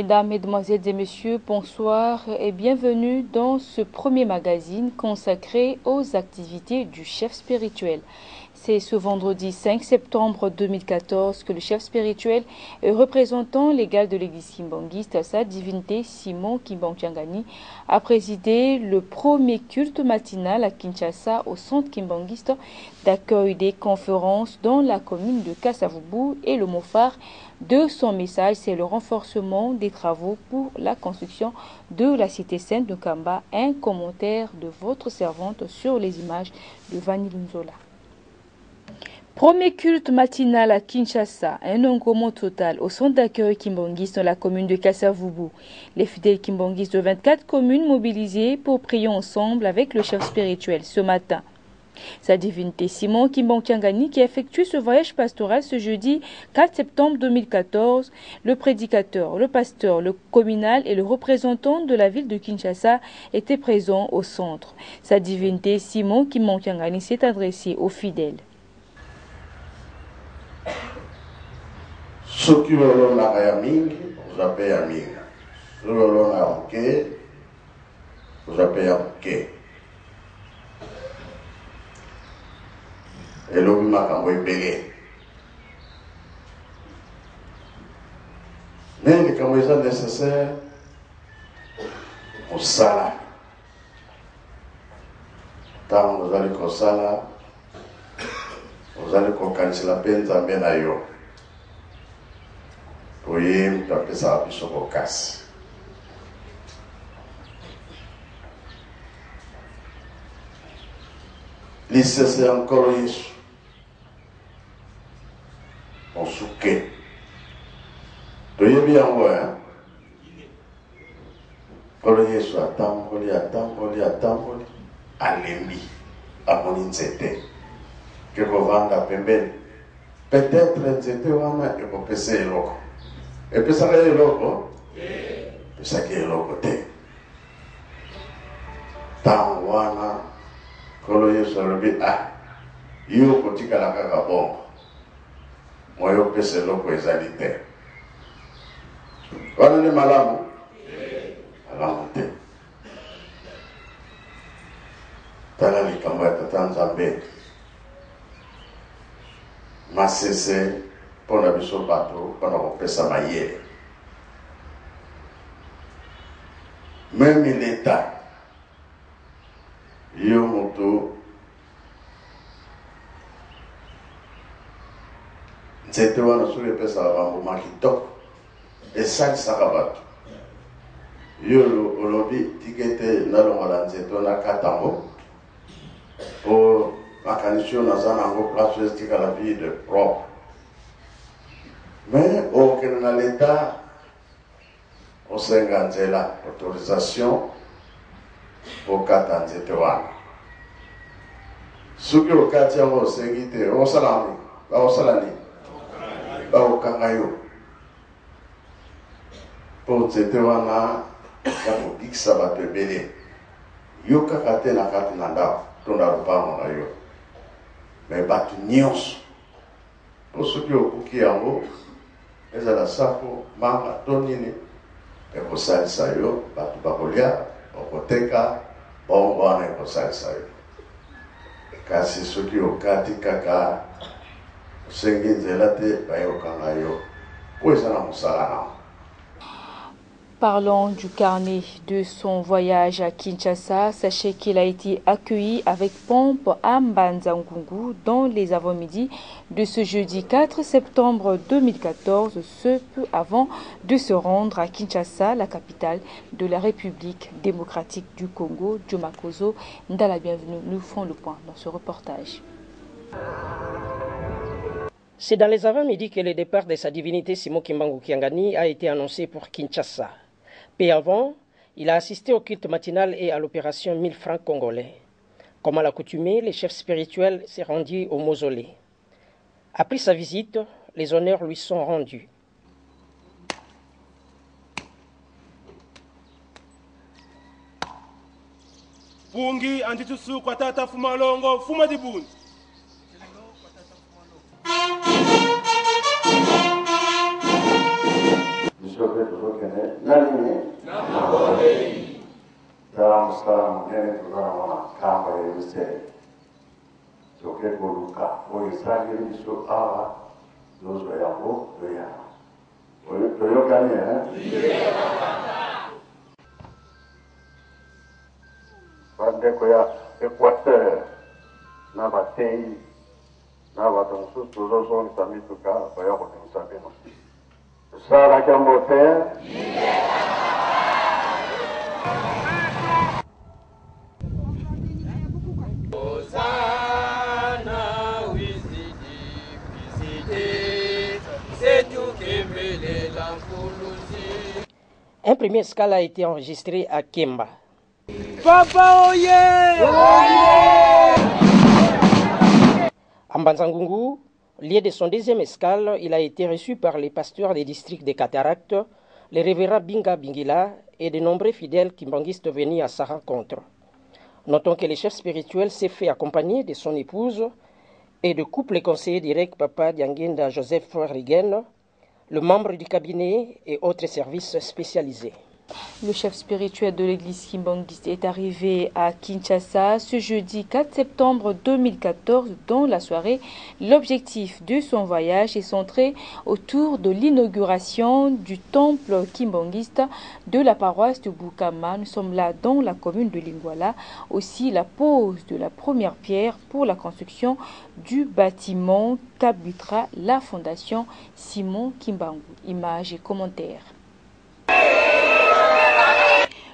Mesdames, Mesdemoiselles et Messieurs, bonsoir et bienvenue dans ce premier magazine consacré aux activités du chef spirituel. C'est ce vendredi 5 septembre 2014 que le chef spirituel et représentant légal de l'église kimbangiste, sa divinité Simon Kimbangtiangani, a présidé le premier culte matinal à Kinshasa au centre kimbangiste d'accueil des conférences dans la commune de Kasavubu, et le mot phare de son message, c'est le renforcement des travaux pour la construction de la cité sainte de Kamba. Un commentaire de votre servante sur les images de Vanny Lunzola. Premier culte matinal à Kinshasa, un engouement total au centre d'accueil kimbangiste dans la commune de Kasavubu. Les fidèles kimbangistes de 24 communes mobilisés pour prier ensemble avec le chef spirituel ce matin. Sa divinité Simon Kimbangtiangani, qui effectue ce voyage pastoral ce jeudi 4 septembre 2014, le prédicateur, le pasteur, le communal et le représentant de la ville de Kinshasa étaient présents au centre. Sa divinité Simon Kimbangtiangani s'est adressé aux fidèles. Ceux qui veulent la Yaming, vous appelez Yaming. Ceux qui veulent la Hockey, vous appelez Hockey. Et l'homme m'a envoyé payer. Mais les caméras nécessaires au salaire. Tant vous allez au salaire, vous allez au la peine d'amener à yo. Oui, vous appelez ça la bishop au casse. L'issue c'est encore Yesu. On souquait. Tu y es bien, ouais. Quand Yesu attamboli, alemi, à mon inzete. Que vous vendez à Pembele. Peut-être nzete wana et vous pèsez l'eau. Et puis ça est l'eau. Et ça qui est l'eau côté. Tant wana. Quand Yesu a levé, yo kotika la kaka bon. Moi, je peux se l'eau pour les aliter. Vous avez malamu? Malamu. Talali kamba tatanzambe. Ma cessé pour la biso bateau, pour la pesa maïe. Même l'État, yo moto. C'était un sur les pesa avant makito et ça sakabato. Yo olobi tikete na longola nzeto na katambo pour makanisio na zana ngo place tika la vie de propre. Mais au Canada l'État au Senganzela autorisation pour katanzetewana. Suki au katiamo sengite au salami au salani. Bao kangayo pour c'était wana ya kukikisa bato ebele yo kaka te na kati na ndako to na lopango na yo me bato nyonso po soki okuki yango ezala sako manga to nini ekosalisa yo bato bakolia okoteka bongo wana ekosalisa yo kasi soki okati kaka Parlant du carnet de son voyage à Kinshasa, sachez qu'il a été accueilli avec pompe à Mbanza-Ngungu dans les avant-midi de ce jeudi 4 septembre 2014, ce peu avant de se rendre à Kinshasa, la capitale de la République démocratique du Congo. Djomakozo Ndala, bienvenue. Nous ferons le point dans ce reportage. C'est dans les avant-midi que le départ de sa divinité Simon Kimbangtiangani a été annoncé pour Kinshasa. Peu avant, il a assisté au culte matinal et à l'opération 1000 francs congolais. Comme à l'accoutumée, le chef spirituel s'est rendu au mausolée. Après sa visite, les honneurs lui sont rendus. Bungi anditusu kwa tata fumalongo fuma dibuni. biso pe tozokende na nini tala mosala monene toza na mwana kamba ya yosele toke koluka oyo esangeli biso awa tozwa yango toyana toyokani bandeko ya Équateur na batei na bato mosusu tozozongisa mituka baya kobimisa bino tosalaki yango te Un premier escale a été enregistré à Kemba. Papa Oye! À Mbanzangungu, lieu de son deuxième escale, il a été reçu par les pasteurs des districts des Cataractes, les révérends Binga Bingila et de nombreux fidèles kimbanguistes venus à sa rencontre. Notons que le chef spirituel s'est fait accompagner de son épouse et de couple conseiller direct Papa Diangenda Joseph Rigen, le membre du cabinet et autres services spécialisés. Le chef spirituel de l'église kimbanguiste est arrivé à Kinshasa ce jeudi 4 septembre 2014 dans la soirée. L'objectif de son voyage est centré autour de l'inauguration du temple kimbanguiste de la paroisse de Bukama. Nous sommes là dans la commune de Lingwala. Aussi la pose de la première pierre pour la construction du bâtiment qu'abutera la fondation Simon Kimbangu. Images et commentaires.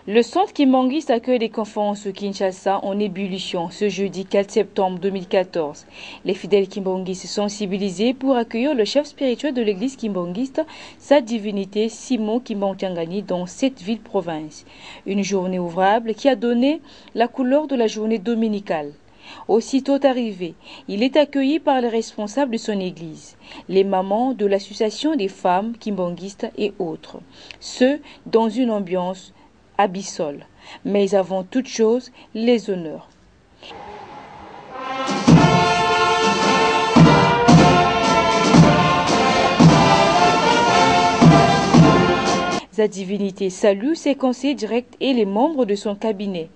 Le centre kimbanguiste accueille des conférences au Kinshasa en ébullition ce jeudi 4 septembre 2014. Les fidèles kimbanguistes sont sensibilisés pour accueillir le chef spirituel de l'église kimbanguiste, sa divinité Simon Kimbangu dans cette ville-province. Une journée ouvrable qui a donné la couleur de la journée dominicale. Aussitôt arrivé, il est accueilli par les responsables de son église, les mamans de l'association des femmes kimbanguistes et autres. Ce, dans une ambiance abyssale, mais avant toute chose, les honneurs. Sa divinité salue ses conseillers directs et les membres de son cabinet.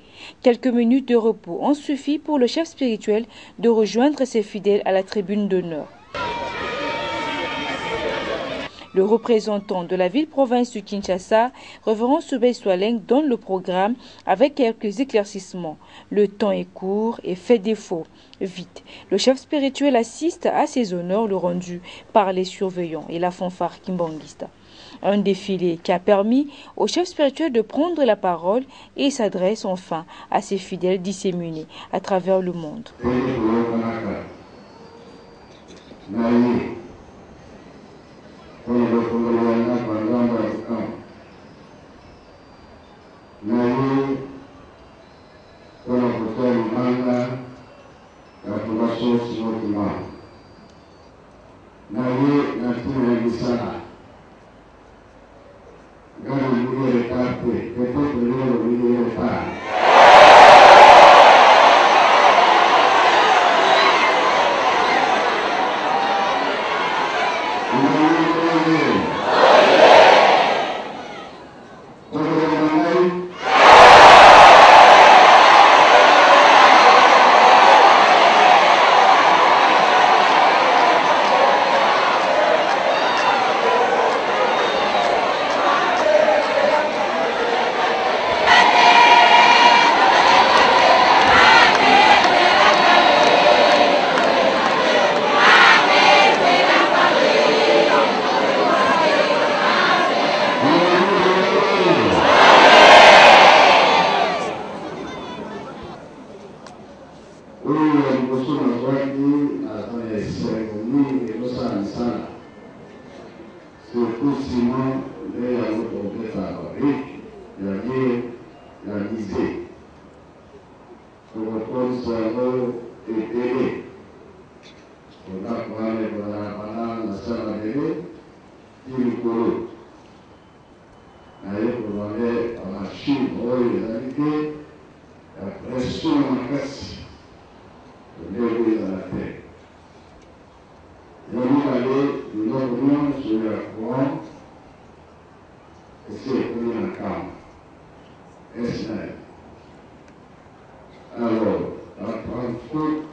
Quelques minutes de repos ont suffi pour le chef spirituel de rejoindre ses fidèles à la tribune d'honneur. Le représentant de la ville-province de Kinshasa, Révérend Soubey Swaleng, donne le programme avec quelques éclaircissements. Le temps est court et fait défaut. Vite, le chef spirituel assiste à ces honneurs le rendu par les surveillants et la fanfare kimbanguiste. Un défilé qui a permis au chef spirituel de prendre la parole et s'adresse enfin à ses fidèles disséminés à travers le monde.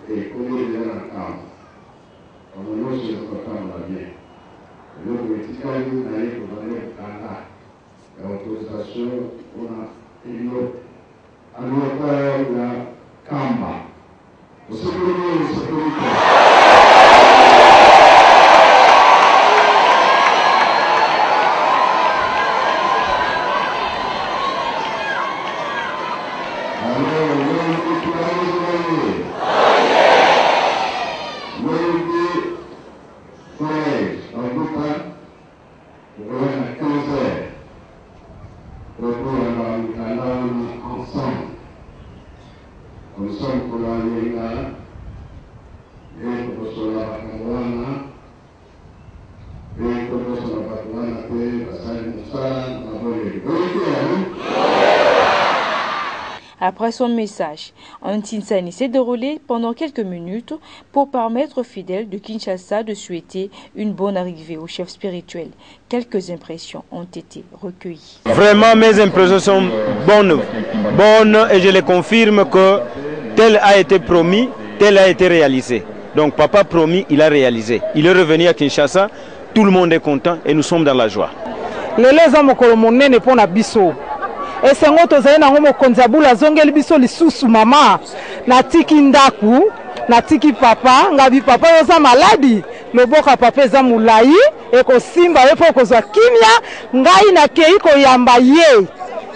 et qu'on est déjà en camp. Comme nous, c'est notre camp là bien. Nous, politique, nous allons pour donner là. L'autorisation, on a une autre. Alors, la Kamba. Vous savez, le sécurité. Après son message, un Tinsani s'est déroulé pendant quelques minutes pour permettre aux fidèles de Kinshasa de souhaiter une bonne arrivée au chef spirituel. Quelques impressions ont été recueillies. Vraiment, mes impressions sont bonnes et je les confirme que tel a été promis, tel a été réalisé. Donc papa promis, il a réalisé. Il est revenu à Kinshasa, tout le monde est content et nous sommes dans la joie. Et c'est un autre zéna homo konzabula zongeli biso lisusu mama natiki ndaku natiki papa ngabi papa yoza maladi loboka papa za mulai eko simba yepo kozwa kimia ngai na kei ko yamba ye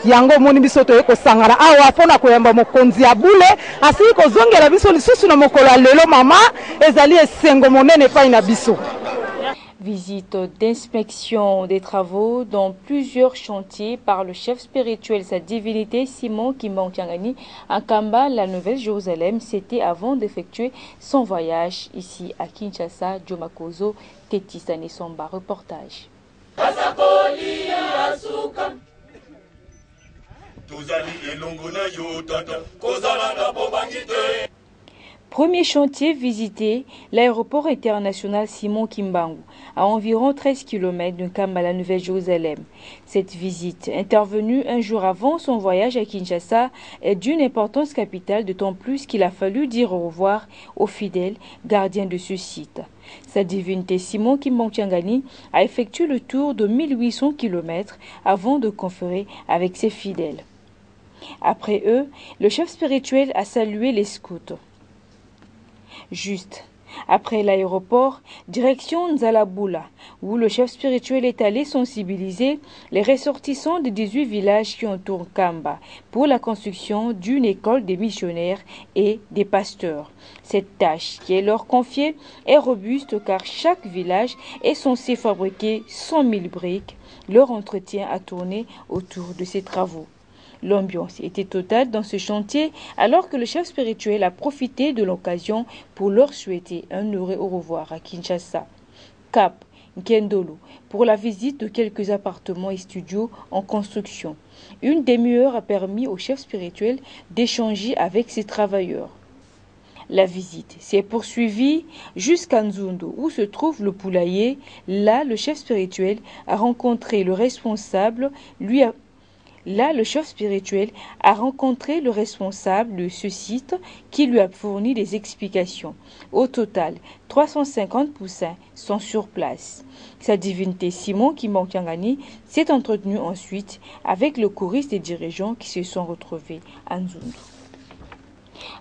yango moni biso to eko sangara awa pona ko yamba mokonzi abule asiki ko zongela biso lisusu na mokolo lelo mama ezali esengo monene pa ina biso. Visite d'inspection des travaux dans plusieurs chantiers par le chef spirituel, sa divinité Simon Kimbangu Kyangani à Kamba, la Nouvelle-Jérusalem. C'était avant d'effectuer son voyage ici à Kinshasa. Djomakozo, Tetisane Somba, reportage. Premier chantier visité, l'aéroport international Simon Kimbangu, à environ 13 km de Kamba, la Nouvelle-Jérusalem. Cette visite, intervenue un jour avant son voyage à Kinshasa, est d'une importance capitale, d'autant plus qu'il a fallu dire au revoir aux fidèles gardiens de ce site. Sa divinité Simon Kimbangu Kyangani a effectué le tour de 1800 km avant de conférer avec ses fidèles. Après eux, le chef spirituel a salué les scouts. Juste après l'aéroport, direction Nzalaboula, où le chef spirituel est allé sensibiliser les ressortissants de 18 villages qui entourent Kamba pour la construction d'une école des missionnaires et des pasteurs. Cette tâche qui est leur confiée est robuste car chaque village est censé fabriquer 100 000 briques. Leur entretien a tourné autour de ces travaux. L'ambiance était totale dans ce chantier alors que le chef spirituel a profité de l'occasion pour leur souhaiter un heureux au revoir à Kinshasa. Cap Nkendolo pour la visite de quelques appartements et studios en construction. Une demi-heure a permis au chef spirituel d'échanger avec ses travailleurs. La visite s'est poursuivie jusqu'à Nzundo où se trouve le poulailler. Là, le chef spirituel a rencontré le responsable, le chef spirituel a rencontré le responsable de ce site qui lui a fourni des explications. Au total, 350 poussins sont sur place. Sa divinité Simon Kimbangu Kyangani s'est entretenu ensuite avec le choriste des dirigeants qui se sont retrouvés à Nzundo.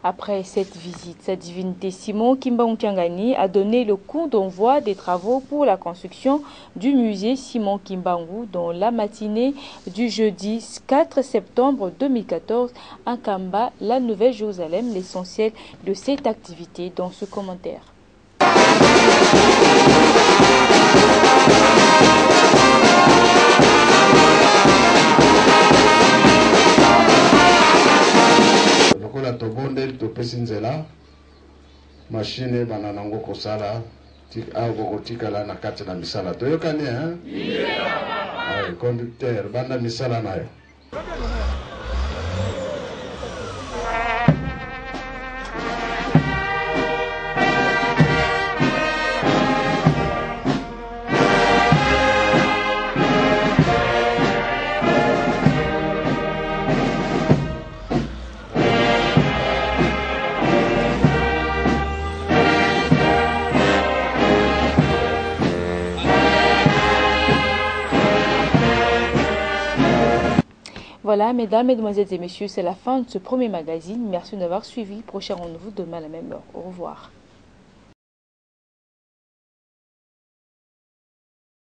Après cette visite, sa divinité Simon Kimbangu Kyangani a donné le coup d'envoi des travaux pour la construction du musée Simon Kimbangu dans la matinée du jeudi 4 septembre 2014 à Kamba, la Nouvelle-Jérusalem. L'essentiel de cette activité dans ce commentaire. lokola tobondeli topesi nzela mashine bana nango kosala kotikala na kati na misala toyokani conducteur banda misala na yo. Voilà, mesdames, mesdemoiselles et messieurs, c'est la fin de ce premier magazine. Merci d'avoir suivi. Prochain rendez-vous demain à la même heure. Au revoir.